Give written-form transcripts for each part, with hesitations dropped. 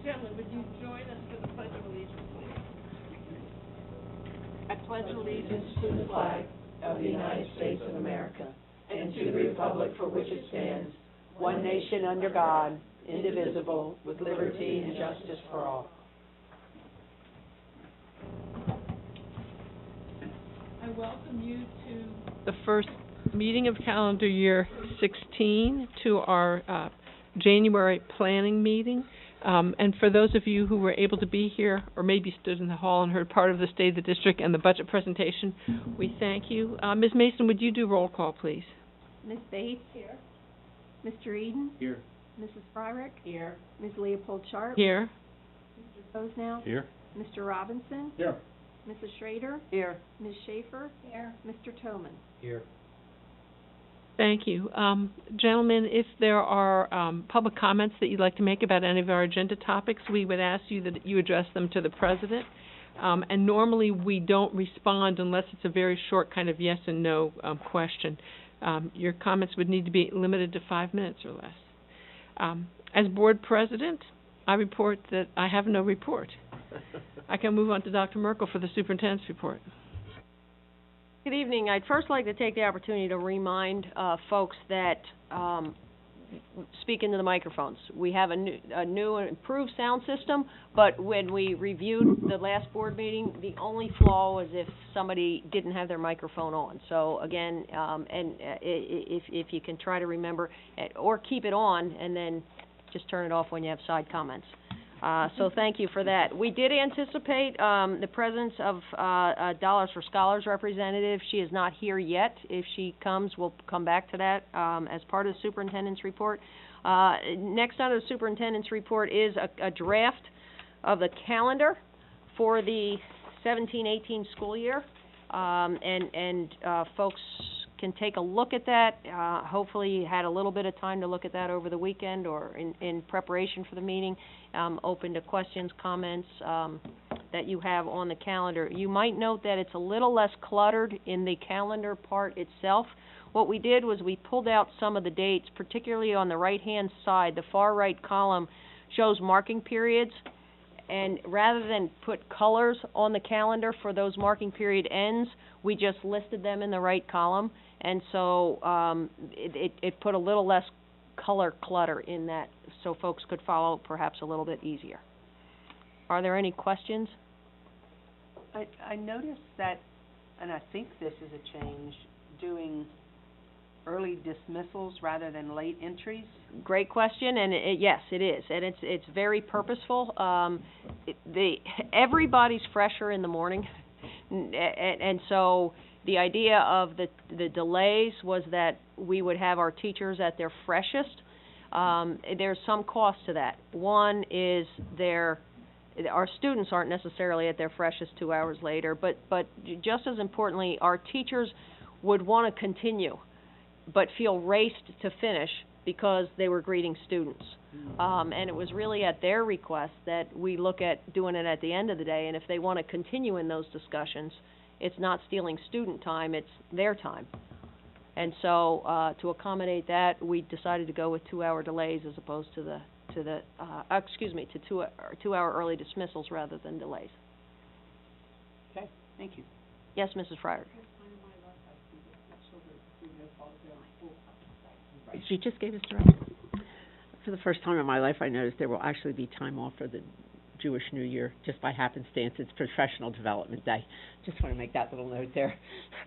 Gentlemen, would you join us for the Pledge of Allegiance, please? I pledge allegiance to the flag of the United States of America and to the republic for which it stands, one nation under God, indivisible, with liberty and justice for all. I welcome you to the first meeting of calendar year 16 to our January planning meeting. And for those of you who were able to be here or maybe stood in the hall and heard part of the State of the District and the budget presentation, we thank you. Ms. Mason, would you do roll call, please? Ms. Bates? Here. Mr. Eden? Here. Mrs. Fryrick? Here. Ms. Leopold Sharp? Here. Mr. Bosnow? Here. Mr. Robinson? Here. Mrs. Schrader? Here. Ms. Schaefer? Here. Mr. Toman? Here. Thank you. Gentlemen, if there are public comments that you'd like to make about any of our agenda topics, we would ask you that you address them to the President. And normally we don't respond unless it's a very short kind of yes and no question. Your comments would need to be limited to 5 minutes or less. As Board President, I report that I have no report. I can move on to Dr. Merkel for the Superintendent's report. Good evening. I'd first like to take the opportunity to remind folks that speak into the microphones. We have a new and improved sound system, but when we reviewed the last board meeting, the only flaw was if somebody didn't have their microphone on. So again, if you can try to remember, or keep it on and then just turn it off when you have side comments. So thank you for that. We did anticipate the presence of Dollars for Scholars representative. She is not here yet. If she comes, we'll come back to that as part of the superintendent's report. Next under the superintendent's report is a draft of the calendar for the 17-18 school year, and folks can take a look at that. Hopefully you had a little bit of time to look at that over the weekend or in preparation for the meeting. Open to questions, comments that you have on the calendar. You might note that it's a little less cluttered in the calendar part itself. What we did was we pulled out some of the dates, particularly on the right-hand side. The far right column shows marking periods, and rather than put colors on the calendar for those marking period ends, we just listed them in the right column, and so it put a little less color clutter in that so folks could follow perhaps a little bit easier. Are there any questions? I noticed that, and I think this is a change, doing early dismissals rather than late entries. Great question, and yes, it is, and it's very purposeful. Everybody's fresher in the morning, and so the idea of the delays was that we would have our teachers at their freshest. There's some cost to that. One is our students aren't necessarily at their freshest 2 hours later, but just as importantly, our teachers would want to continue, but feel raced to finish because they were greeting students. And it was really at their request that we look at doing it at the end of the day, and if they want to continue in those discussions, it's not stealing student time, it's their time. And so to accommodate that, we decided to go with 2 hour delays as opposed to the 2 hour early dismissals rather than delays. Okay, thank you. Yes, Mrs. Fryer. She just gave us the right. For the first time in my life, I noticed there will actually be time off for the Jewish New Year, just by happenstance. It's Professional Development Day. Just want to make that little note there.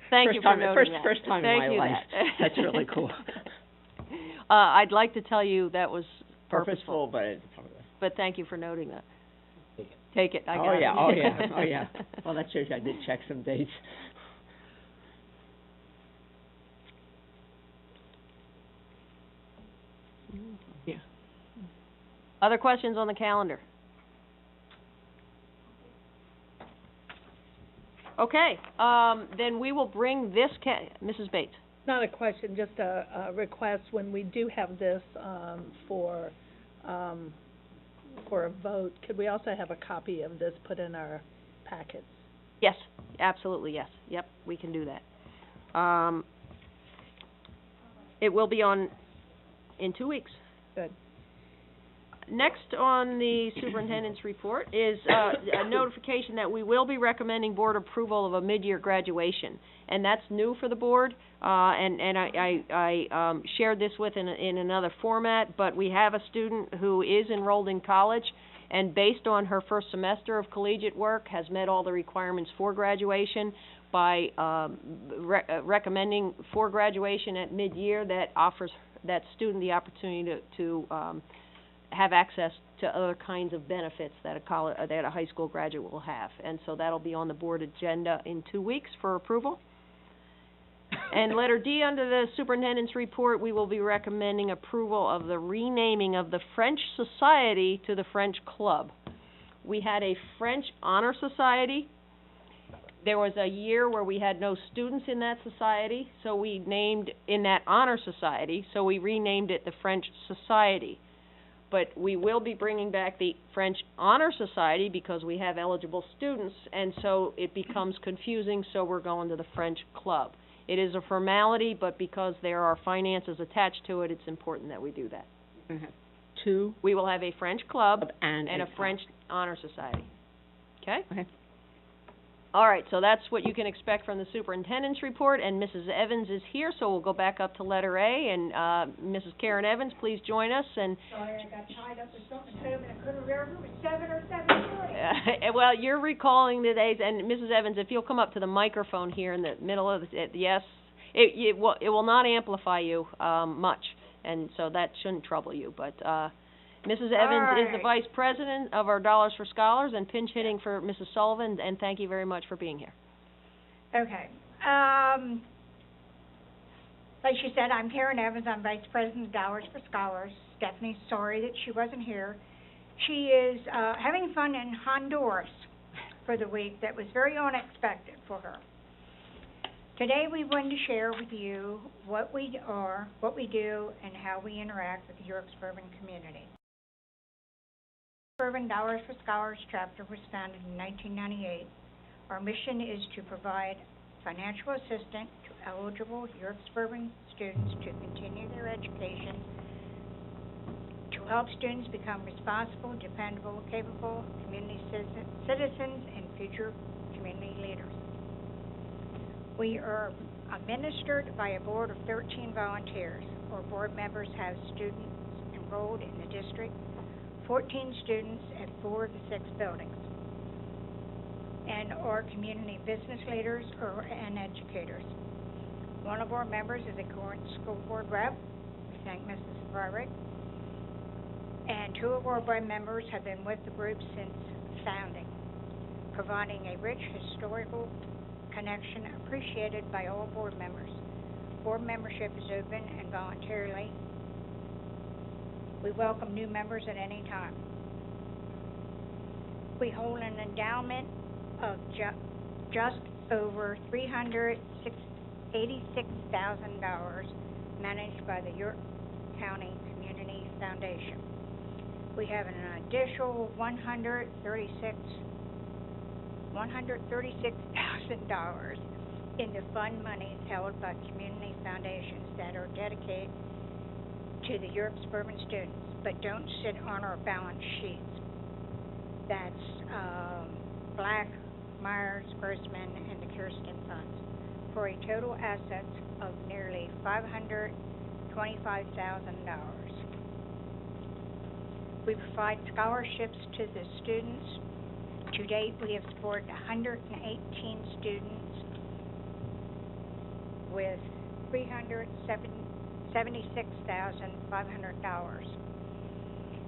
Thank you for noting that. First time Thank in my life. That's really cool. I'd like to tell you that was purposeful, but thank you for noting that. Take it. Take it. I got it. Oh yeah. Well, that shows you I did check some dates. Yeah. Other questions on the calendar? Okay, then we will bring this, Mrs. Bates. Not a question, just a request. When we do have this for a vote, could we also have a copy of this put in our packets? Yes, absolutely, yes. Yep, we can do that. It will be on in 2 weeks. Good. Next on the superintendent's report is a notification that we will be recommending board approval of a mid-year graduation, and that's new for the board. And I shared this with in another format, but we have a student who is enrolled in college, and based on her first semester of collegiate work, has met all the requirements for graduation. By recommending for graduation at mid-year, that offers that student the opportunity to have access to other kinds of benefits that a high school graduate will have. And so that'll be on the board agenda in 2 weeks for approval. And letter D under the superintendent's report, we will be recommending approval of the renaming of the French Society to the French Club. We had a French Honor Society. There was a year where we had no students in that society, so we named, in that honor society, so we renamed it the French Society. But we will be bringing back the French Honor Society because we have eligible students, and so it becomes confusing, so we're going to the French Club. It is a formality, but because there are finances attached to it, it's important that we do that. We're gonna have two We will have a French Club and and a French Honor Society. Okay? Okay. All right, so that's what you can expect from the superintendent's report, and Mrs. Evans is here, so we'll go back up to letter A, and Mrs. Karen Evans, please join us, and Sorry, I got tied up with something at home and I couldn't remember if it was 7 or 7:30. well, you're recalling the days, and Mrs. Evans, if you'll come up to the microphone here in the middle of the, yes, it will not amplify you much, and so that shouldn't trouble you, but Mrs. Evans is the vice president of our Dollars for Scholars and pinch hitting for Mrs. Sullivan, and thank you very much for being here. Okay. Like she said, I'm Karen Evans. I'm vice president of Dollars for Scholars. Stephanie's sorry that she wasn't here. She is having fun in Honduras for the week. That was very unexpected for her. Today we wanted to share with you what we are, what we do, and how we interact with the York Suburban community. Suburban Dollars for Scholars chapter was founded in 1998. Our mission is to provide financial assistance to eligible York Suburban students to continue their education, to help students become responsible, dependable, capable community citizens, and future community leaders. We are administered by a board of 13 volunteers. Our board members have students enrolled in the district, 14 students at 4 of the 6 buildings, and our community business leaders and educators. One of our members is a current school board rep. We thank Mrs. Varrick. And 2 of our board members have been with the group since founding, providing a rich historical connection appreciated by all board members. Board membership is open and voluntarily. We welcome new members at any time. We hold an endowment of just over $386,000 managed by the York County Community Foundation. We have an additional $136,000 in the fund monies held by community foundations that are dedicated to the York Suburban students, but don't sit on our balance sheets. That's Black, Myers, Grossman, and the Kirsten funds, for a total assets of nearly $525,000. We provide scholarships to the students. To date, we have supported 118 students with $376,500.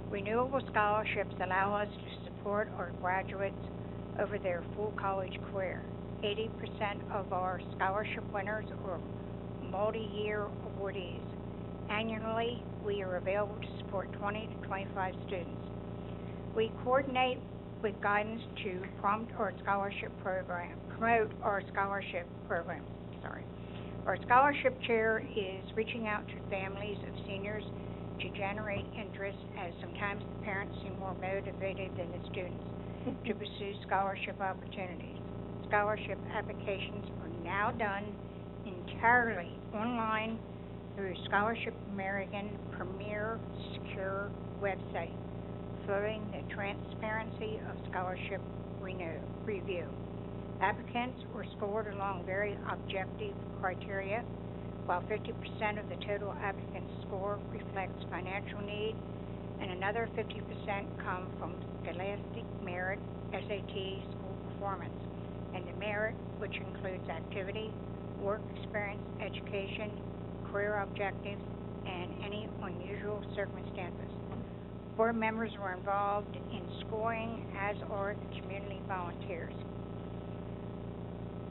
Renewable scholarships allow us to support our graduates over their full college career. 80% of our scholarship winners are multi-year awardees. Annually, we are available to support 20 to 25 students. We coordinate with guidance to promote our scholarship program. Our scholarship chair is reaching out to families of seniors to generate interest, as sometimes the parents seem more motivated than the students to pursue scholarship opportunities. Scholarship applications are now done entirely online through Scholarship American Premier Secure website. furthering the transparency of scholarship review. Applicants were scored along very objective criteria. While 50% of the total applicant score reflects financial need, and another 50% come from scholastic merit, SAT, school performance, and the merit, which includes activity, work experience, education, career objectives, and any unusual circumstances. Board members were involved in scoring, as are the community volunteers.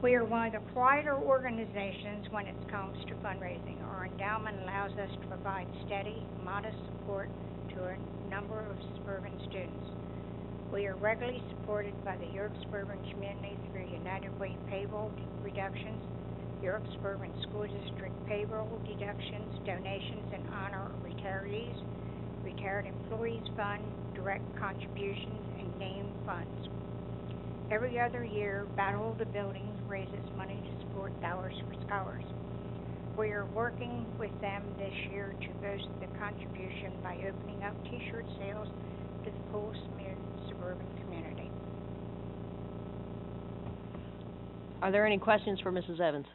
We are one of the quieter organizations when it comes to fundraising. Our endowment allows us to provide steady, modest support to a number of suburban students. We are regularly supported by the York Suburban community through United Way payroll reductions, York Suburban School District payroll deductions, donations in honor of retirees, Retired Employees Fund, direct contributions, and name funds. Every other year, Battle of the Buildings raises money to support Dollars for Scholars. We are working with them this year to boost the contribution by opening up T-shirt sales to the pool-smeared suburban community. Are there any questions for Mrs. Evans?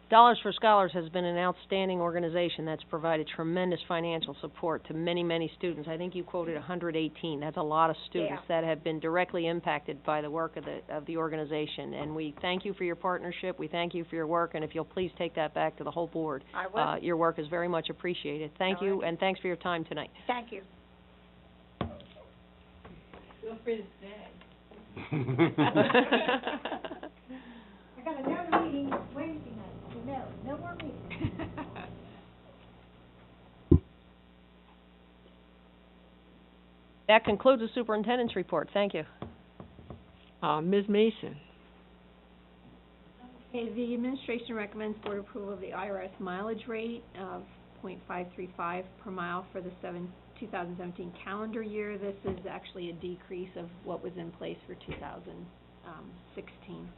Dollars for Scholars has been an outstanding organization that's provided tremendous financial support to many, many students. I think you quoted 118. That's a lot of students that have been directly impacted by the work of the organization. And we thank you for your partnership. We thank you for your work. And if you'll please take that back to the whole board. I will. Your work is very much appreciated. Thank you, and thanks for your time tonight. Thank you. Feel free to stay. I got another meeting Wednesday night. No more meetings. That concludes the superintendent's report. Thank you. Ms. Mason. Okay, the administration recommends board approval of the IRS mileage rate of .535 per mile for the 2017 calendar year. This is actually a decrease of what was in place for 2016.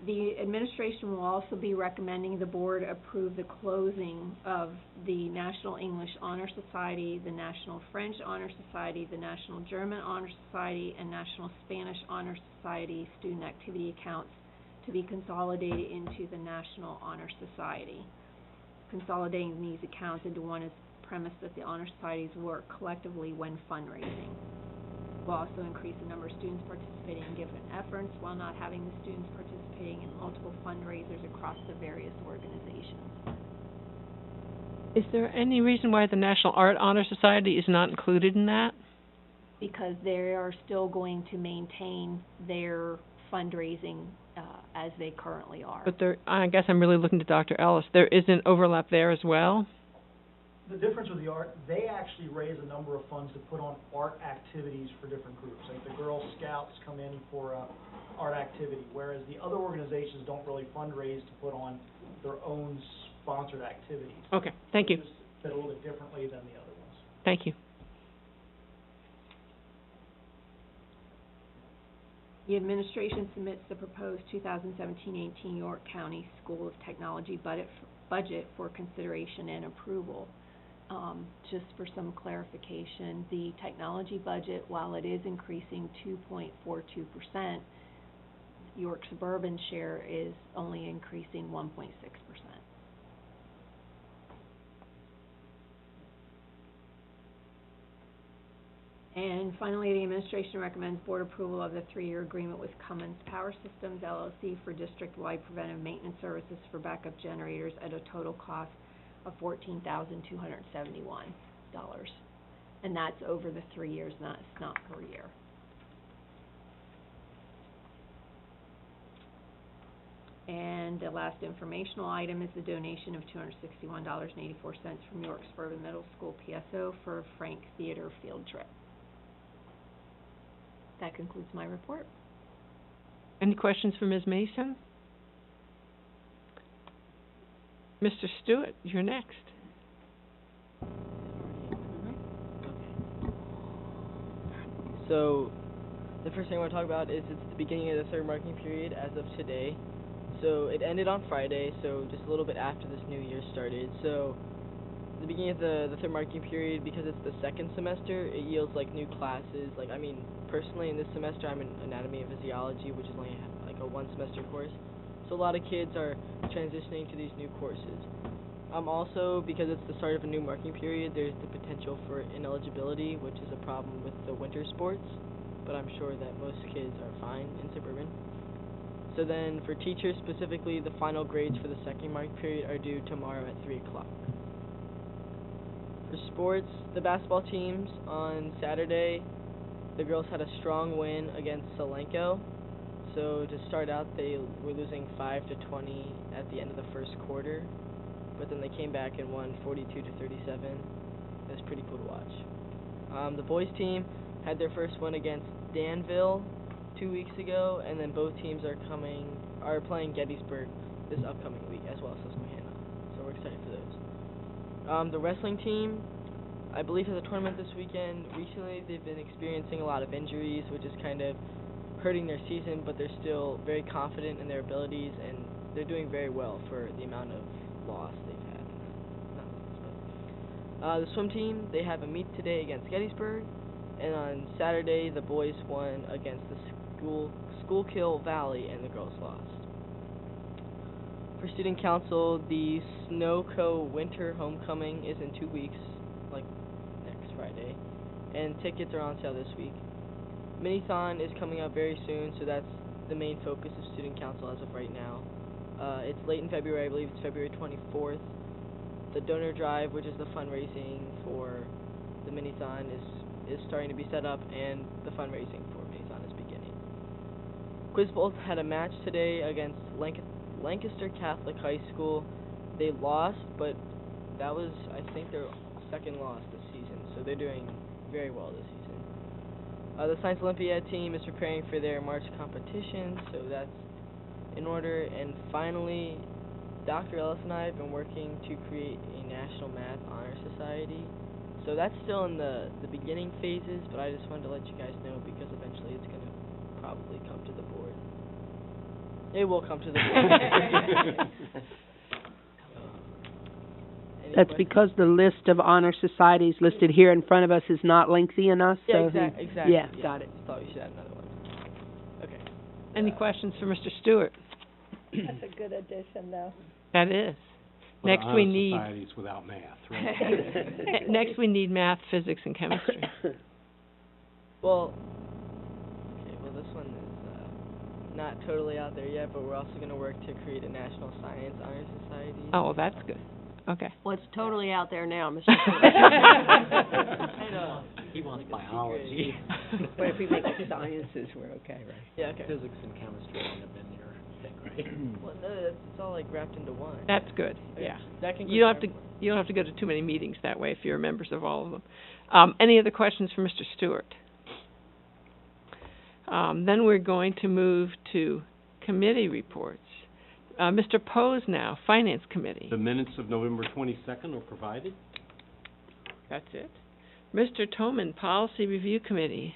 The administration will also be recommending the board approve the closing of the National English Honor Society, the National French Honor Society, the National German Honor Society, and National Spanish Honor Society student activity accounts to be consolidated into the National Honor Society. Consolidating these accounts into one is premise that the honor societies work collectively when fundraising. Will also increase the number of students participating in given efforts while not having the students participating in multiple fundraisers across the various organizations. Is there any reason why the National Art Honor Society is not included in that? Because they are still going to maintain their fundraising as they currently are. But I guess I'm really looking to Dr. Ellis. There is an overlap there as well? The difference with the art, they actually raise a number of funds to put on art activities for different groups. Like the Girl Scouts come in for art activity, whereas the other organizations don't really fundraise to put on their own sponsored activities. Okay, thank you. Just fit a little bit differently than the other ones. Thank you. The administration submits the proposed 2017-18 York County School of Technology budget for consideration and approval. Just for some clarification, the technology budget, while it is increasing 2.42%, York Suburban share is only increasing 1.6%. And finally, the administration recommends board approval of the 3-year agreement with Cummins Power Systems, LLC for district-wide preventive maintenance services for backup generators at a total cost of $14,271. And that's over the 3 years, not per year. And the last informational item is the donation of $261.84 from York Suburban Middle School PSO for Frank Theater field trip. That concludes my report. Any questions for Ms. Mason? Mr. Stewart, you're next. So, the first thing I want to talk about is it's the beginning of the third marketing period as of today. So, it ended on Friday, so just a little bit after this new year started. So, the beginning of the third marking period, because it's the second semester, it yields like new classes. Like, I mean, personally in this semester I'm in anatomy and physiology, which is only like a one semester course. So a lot of kids are transitioning to these new courses. Also, because it's the start of a new marking period, there's the potential for ineligibility, which is a problem with the winter sports, but I'm sure that most kids are fine in Suburban. So then, for teachers specifically, the final grades for the second mark period are due tomorrow at 3 o'clock. For sports, the basketball teams on Saturday, the girls had a strong win against Solenko. So to start out, they were losing 5-20 at the end of the first quarter, but then they came back and won 42-37. It was pretty cool to watch. The boys team had their first win against Danville 2 weeks ago, and then both teams are playing Gettysburg this upcoming week, as well as Susquehanna. So we're excited for those. The wrestling team, I believe, has a tournament this weekend. Recently, they've been experiencing a lot of injuries, which is kind of hurting their season, but they're still very confident in their abilities, and they're doing very well for the amount of loss they've had. Not loss, but the swim team, they have a meet today against Gettysburg, and on Saturday the boys won against the Schuylkill Valley, and the girls lost. For student council, the Snowco Winter Homecoming is in 2 weeks, like next Friday, and tickets are on sale this week. Minithon is coming up very soon, so that's the main focus of student council as of right now. It's late in February, I believe it's February 24th. The donor drive, which is the fundraising for the Minithon, is starting to be set up, and the fundraising for Minithon is beginning. Quiz Bowl had a match today against Lancaster Catholic High School. They lost, but that was, I think, their second loss this season, so they're doing very well this season. The Science Olympiad team is preparing for their March competition, so that's in order. And finally, Dr. Ellis and I have been working to create a National Math Honor Society. So that's still in the beginning phases, but I just wanted to let you guys know because eventually it's going to probably come to the board. It will come to the board. That's because the list of honor societies listed here in front of us is not lengthy enough, Yeah, so. exactly. Yeah, got it. Just thought we should add another one. Okay. Any questions for Mr. Stewart? That's a good addition, though. That is. Well, Next honor we need, societies without math, right? next we need math, physics, and chemistry. Well, this one is not totally out there yet, but we're also going to work to create a National Science Honor Society. Oh, well, that's good. Okay. Well, it's totally out there now, Mr. I know. He wants Like a biology. But if we make it sciences, we're okay, right? Yeah, okay. Physics and chemistry end up in your thing, right? Well, no, it's all like wrapped into one. That's good, Okay. yeah. That concludes You don't have my to, you don't have to go to too many meetings that way if you're members of all of them. Any other questions for Mr. Stewart? Then we're going to move to committee reports. Mr. Pose now, Finance Committee. The minutes of November 22nd are provided. That's it. Mr. Toman, Policy Review Committee.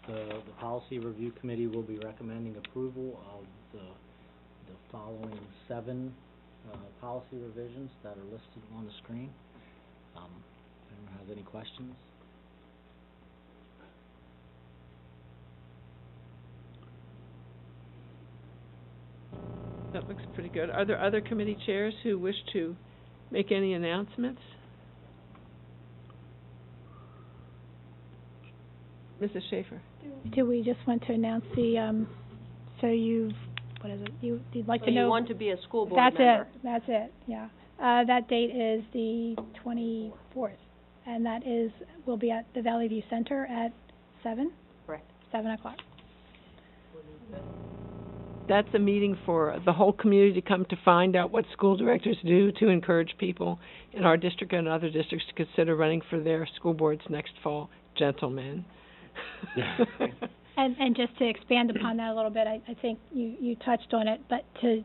The Policy Review Committee will be recommending approval of the following 7 policy revisions that are listed on the screen. If anyone has any questions? That looks pretty good. Are there other committee chairs who wish to make any announcements? Mrs. Schaefer. Do we just want to announce the, so you've, what is it, you'd like So to know? you want to be a school board That's member. That's it, yeah. That date is the 24th, and that will be at the Valley View Center at 7? Correct. 7 o'clock. That's a meeting for the whole community to come to find out what school directors do to encourage people in our district and other districts to consider running for their school boards next fall. Gentlemen. And just to expand upon that a little bit, I think you touched on it, but to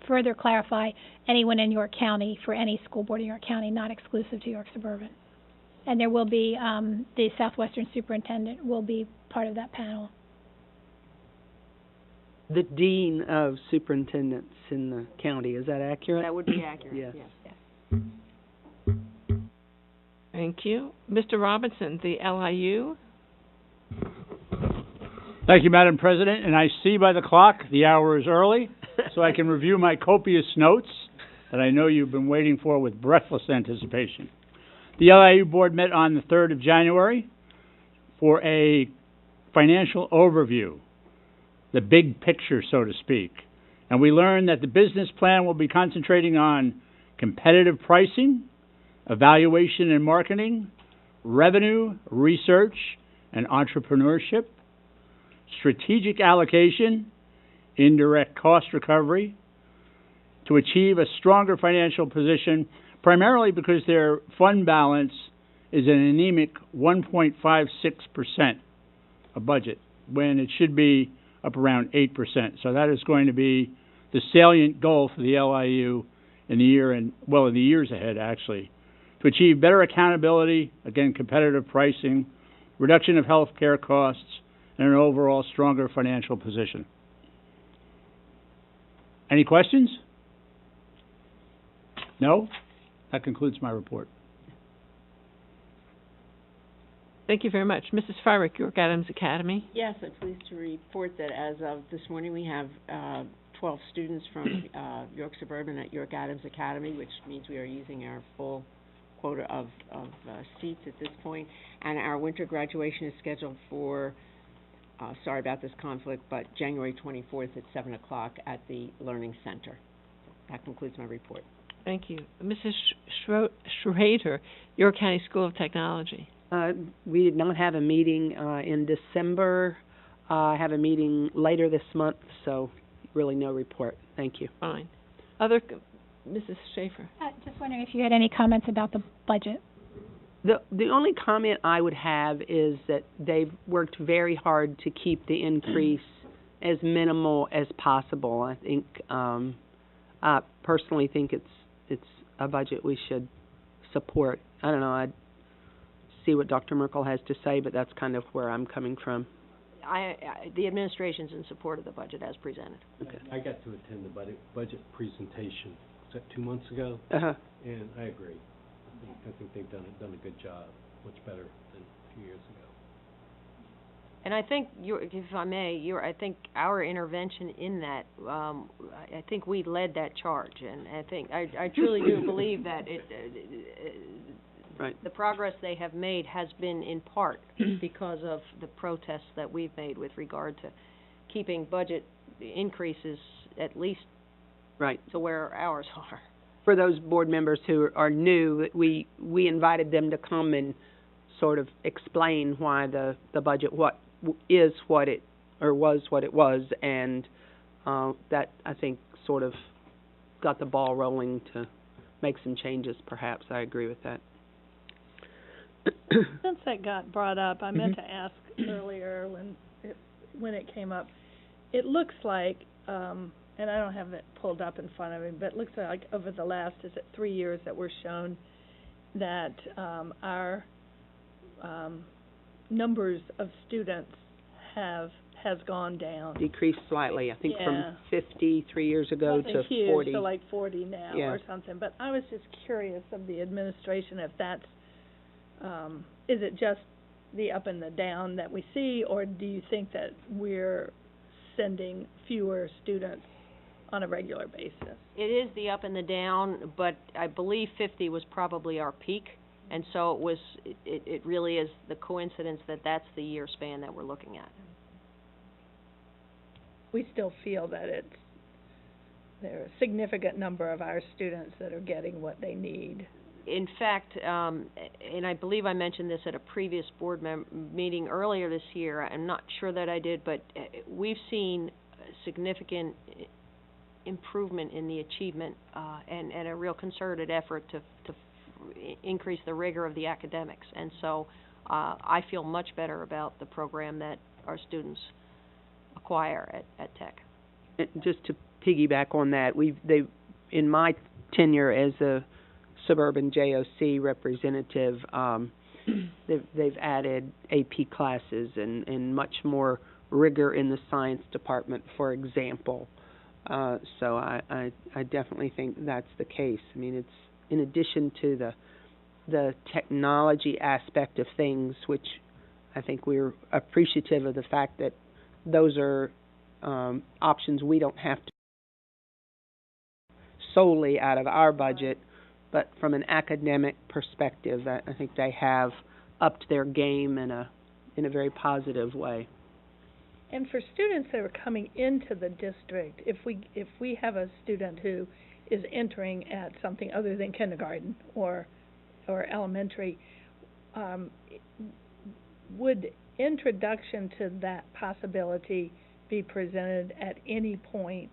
further clarify, anyone in York County, for any school board in York County, not exclusive to York Suburban. And there will be, the Southwestern Superintendent will be part of that panel. The dean of superintendents in the county, is that accurate? That would be accurate, Yes. yes. Thank you. Mr. Robinson, the LIU. Thank you, Madam President, and I see by the clock the hour is early, so I can review my copious notes that I know you've been waiting for with breathless anticipation. The LIU Board met on the 3rd of January for a financial overview, the big picture, so to speak, and we learned that the business plan will be concentrating on competitive pricing, evaluation and marketing, revenue, research, and entrepreneurship, strategic allocation, indirect cost recovery, to achieve a stronger financial position, primarily because their fund balance is an anemic 1.56% of budget, when it should be up around 8%. So that is going to be the salient goal for the LIU in the years ahead, actually, to achieve better accountability, again, competitive pricing, reduction of health care costs, and an overall stronger financial position. Any questions? No? That concludes my report. Thank you very much. Mrs. Fyrick, York Adams Academy. Yes, I'm pleased to report that as of this morning, we have 12 students from York Suburban at York Adams Academy, which means we are using our full quota of seats at this point. And our winter graduation is scheduled for, sorry about this conflict, but January 24th at 7 o'clock at the Learning Center. That concludes my report. Thank you. Mrs. Schrader, York County School of Technology. We did not have a meeting in December. I have a meeting later this month, so really no report. Thank you. Fine. Mrs. Schaefer. Just wondering if you had any comments about the budget. The only comment I would have is that they've worked very hard to keep the increase as minimal as possible. I think I personally think it's a budget we should support. I don't know. I'd see what Dr. Merkel has to say, but that's kind of where I'm coming from. The administration's in support of the budget as presented. Okay. I got to attend the budget presentation, was that 2 months ago? Uh-huh. And I agree. I think they've done a good job, much better than a few years ago. And I think, if I may, I think our intervention in that, I think we led that charge, and I think I truly do believe that Right. the progress they have made has been in part because of the protests that we've made with regard to keeping budget increases at least Right. to where ours are. For those board members who are new, we invited them to come and sort of explain why the budget was what it was, and that I think sort of got the ball rolling to make some changes. Perhaps I agree with that. Since that got brought up, I meant to ask earlier when it came up. It looks like, and I don't have it pulled up in front of me, but it looks like over the last, 3 years that we're shown that our numbers of students has gone down. Decreased slightly, I think, Yeah. from 50 3 years ago Nothing to huge, 40. to like 40 now Yeah. or something. But I was just curious of the administration if that's, is it just the up and the down that we see, or do you think that we're sending fewer students on a regular basis? It is the up and the down, but I believe 50 was probably our peak, and so it really is the coincidence that that's the year span that we're looking at. We still feel that there are a significant number of our students that are getting what they need. In fact, and I believe I mentioned this at a previous board meeting earlier this year, I'm not sure that I did, but we've seen significant improvement in the achievement and a real concerted effort to increase the rigor of the academics. And so I feel much better about the program that our students acquire at Tech. Just to piggyback on that, in my tenure as a Suburban JOC representative, they've added AP classes and much more rigor in the science department, for example. So I definitely think that's the case. I mean, it's in addition to the the technology aspect of things, which I think we're appreciative of the fact that those are options we don't have to solely out of our budget, but from an academic perspective, I think they have upped their game in a very positive way. And for students that are coming into the district, if we have a student who is entering at something other than kindergarten or elementary, would introduction to that possibility be presented at any point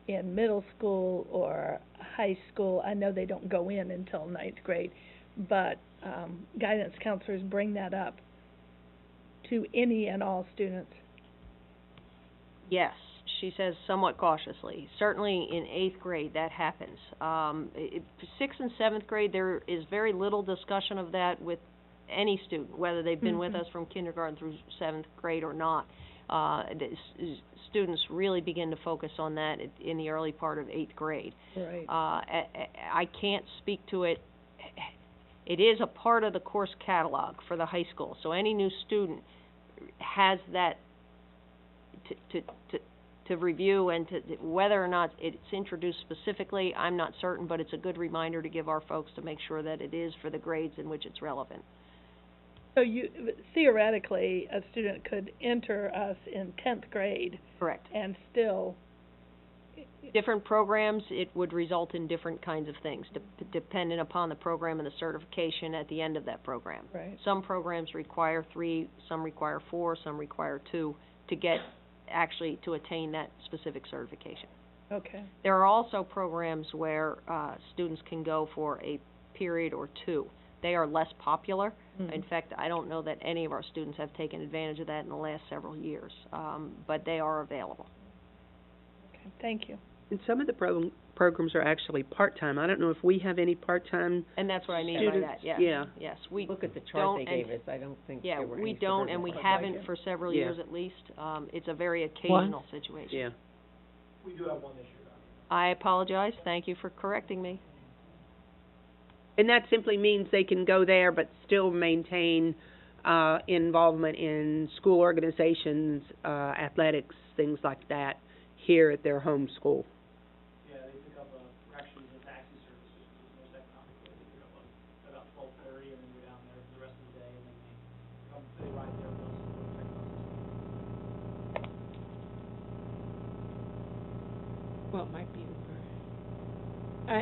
in middle school or high school? I know they don't go in until ninth grade, but guidance counselors bring that up to any and all students. Yes, she says somewhat cautiously. Certainly in 8th grade, that happens. 6th and 7th grade, there is very little discussion of that with any student, whether they've been with us from kindergarten through 7th grade or not. Students really begin to focus on that in the early part of 8th grade. Right. I can't speak to it. It is a part of the course catalog for the high school, so any new student has that to review, and to whether or not it's introduced specifically, I'm not certain, but it's a good reminder to give our folks to make sure that it is for the grades in which it's relevant. So theoretically, a student could enter us in 10th grade. Correct. And still. Different programs, it would result in different kinds of things, dependent upon the program and the certification at the end of that program. Right. Some programs require 3, some require 4, some require 2 to get actually to attain that specific certification. Okay. There are also programs where students can go for a period or 2. They are less popular. In fact, I don't know that any of our students have taken advantage of that in the last several years, but they are available. Okay, thank you. And some of the programs are actually part-time. I don't know if we have any part-time. And that's what I mean by that, yes. Yeah. Yes, we Look at the don't, chart they gave us, I don't think yeah, there were we any don't, suburban and we ones. haven't for several years at least. It's a very occasional situation. Yeah. We do have one this year, I apologize. Thank you for correcting me. And that simply means they can go there but still maintain involvement in school organizations, athletics, things like that, here at their home school. Yeah, they pick up actually the taxi services, which is the most economic way. They pick up about 12:30 and then go down there for the rest of the day, and then they ride their bus and go check buses. Well, it might be Uber.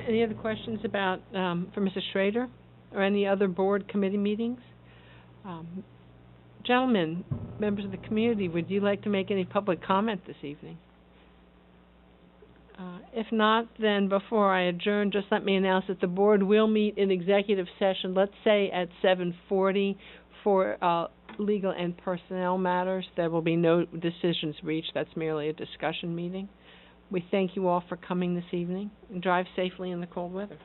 Any other questions about, for Mrs. Schrader, or any other board committee meetings? Gentlemen, members of the community, would you like to make any public comment this evening? If not, then before I adjourn, just let me announce that the board will meet in executive session, let's say at 7:40, for legal and personnel matters. There will be no decisions reached. That's merely a discussion meeting. We thank you all for coming this evening, and drive safely in the cold weather.